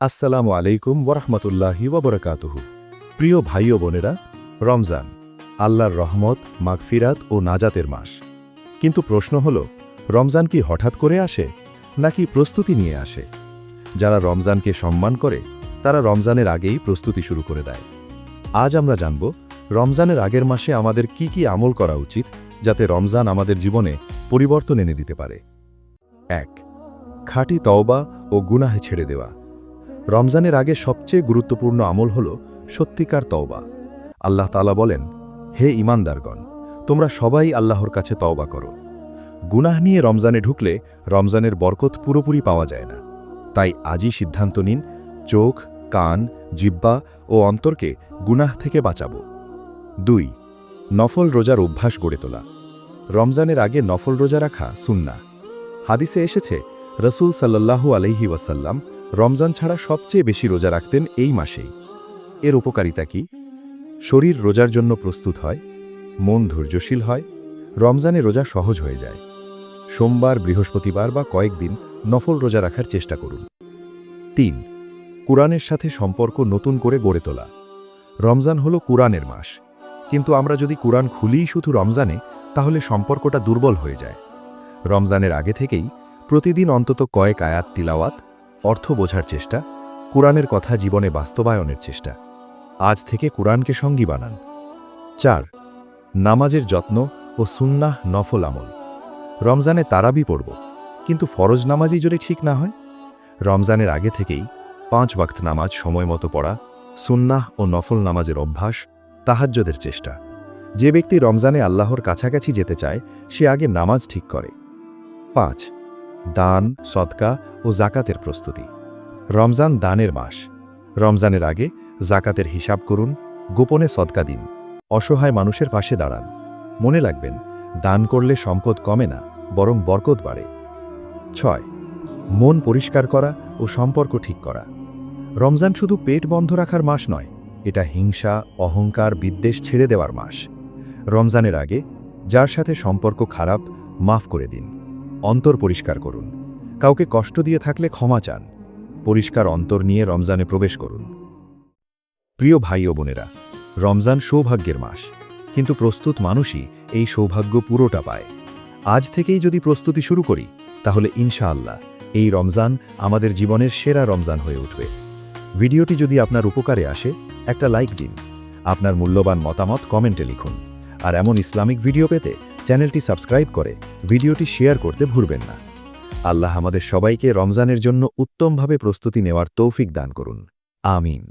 আসসালামু আলাইকুম ওরহমতুল্লাহি ওবরকাতুহু। প্রিয় ভাই ও বোনেরা, রমজান আল্লাহর রহমত, মাগফিরাত ও নাজাতের মাস। কিন্তু প্রশ্ন হল, রমজান কি হঠাৎ করে আসে নাকি প্রস্তুতি নিয়ে আসে? যারা রমজানকে সম্মান করে তারা রমজানের আগেই প্রস্তুতি শুরু করে দেয়। আজ আমরা জানব রমজানের আগের মাসে আমাদের কি কি আমল করা উচিত যাতে রমজান আমাদের জীবনে পরিবর্তন এনে দিতে পারে। ১. খাঁটি তওবা ও গুনাহে ছেড়ে দেওয়া। রমজানের আগে সবচেয়ে গুরুত্বপূর্ণ আমল হল সত্যিকার তওবা। আল্লাহ তাআলা বলেন, হে ঈমানদারগণ, তোমরা সবাই আল্লাহর কাছে তওবা করো। গুনাহ নিয়ে রমজানে ঢুকলে রমজানের বরকত পুরোপুরি পাওয়া যায় না। তাই আজই সিদ্ধান্ত নিন, চোখ, কান, জিহ্বা ও অন্তরকে গুনাহ থেকে বাঁচাবো। ২. নফল রোজার অভ্যাস গড়ে তোলা। রমজানের আগে নফল রোজা রাখা সুন্নাহ। হাদিসে এসেছে, রাসূল সাল্লাল্লাহু আলাইহি ওয়াসাল্লাম রমজান ছাড়া সবচেয়ে বেশি রোজা রাখতেন এই মাসেই। এর উপকারিতা কি? শরীর রোজার জন্য প্রস্তুত হয়, মন ধৈর্যশীল হয়, রমজানে রোজা সহজ হয়ে যায়। সোমবার, বৃহস্পতিবার বা কয়েকদিন নফল রোজা রাখার চেষ্টা করুন। ৩. কুরআনের সাথে সম্পর্ক নতুন করে গড়ে তোলা। রমজান হলো কুরআনের মাস, কিন্তু আমরা যদি কুরআন খুলিই শুধু রমজানে, তাহলে সম্পর্কটা দুর্বল হয়ে যায়। রমজানের আগে থেকেই প্রতিদিন অন্তত কয়েক আয়াত তিলাওয়াত, অর্থ বোঝার চেষ্টা, কুরআনের কথা জীবনে বাস্তবায়নের চেষ্টা। আজ থেকে কুরআনকে সঙ্গী বানান। ৪. নামাজের যত্ন ও সুন্নাহ নফল আমল। রমজানে তারাবি পড়ব, কিন্তু ফরজ নামাজই যদি ঠিক না হয়? রমজানের আগে থেকেই 5 ওয়াক্ত নামাজ সময় মতো পড়া, সুন্নাহ ও নফল নামাজের অভ্যাস, তাহাজ্জুদের চেষ্টা। যে ব্যক্তি রমজানে আল্লাহর কাছাকাছি যেতে চায়, সে আগে নামাজ ঠিক করে। ৫. দান, সদকা ও জাকাতের প্রস্তুতি। রমজান দানের মাস। রমজানের আগে জাকাতের হিসাব করুন, গোপনে সদকা দিন, অসহায় মানুষের পাশে দাঁড়ান। মনে রাখবেন, দান করলে সম্পদ কমে না, বরং বরকত বাড়ে। ৬. মন পরিষ্কার করা ও সম্পর্ক ঠিক করা। রমজান শুধু পেট বন্ধ রাখার মাস নয়, এটা হিংসা, অহংকার, বিদ্বেষ ছেড়ে দেওয়ার মাস। রমজানের আগে যার সাথে সম্পর্ক খারাপ, মাফ করে দিন। অন্তর পরিষ্কার করুন, কাউকে কষ্ট দিয়ে থাকলে ক্ষমা চান। পরিষ্কার অন্তর নিয়ে রমজানে প্রবেশ করুন। প্রিয় ভাই ও বোনেরা, রমজান সৌভাগ্যের মাস, কিন্তু প্রস্তুত মানুষই এই সৌভাগ্য পুরোটা পায়। আজ থেকেই যদি প্রস্তুতি শুরু করি, তাহলে ইনশাআল্লাহ এই রমজান আমাদের জীবনের সেরা রমজান হয়ে উঠবে। ভিডিওটি যদি আপনার উপকারে আসে, একটা লাইক দিন, আপনার মূল্যবান মতামত কমেন্টে লিখুন। আর এমন ইসলামিক ভিডিও পেতে চ্যানেলটি সাবস্ক্রাইব করে ভিডিওটি শেয়ার করতে ভুলবেন না। আল্লাহ আমাদের সবাইকে রমজানের জন্য উত্তমভাবে প্রস্তুতি নেওয়ার তৌফিক দান করুন। আমিন।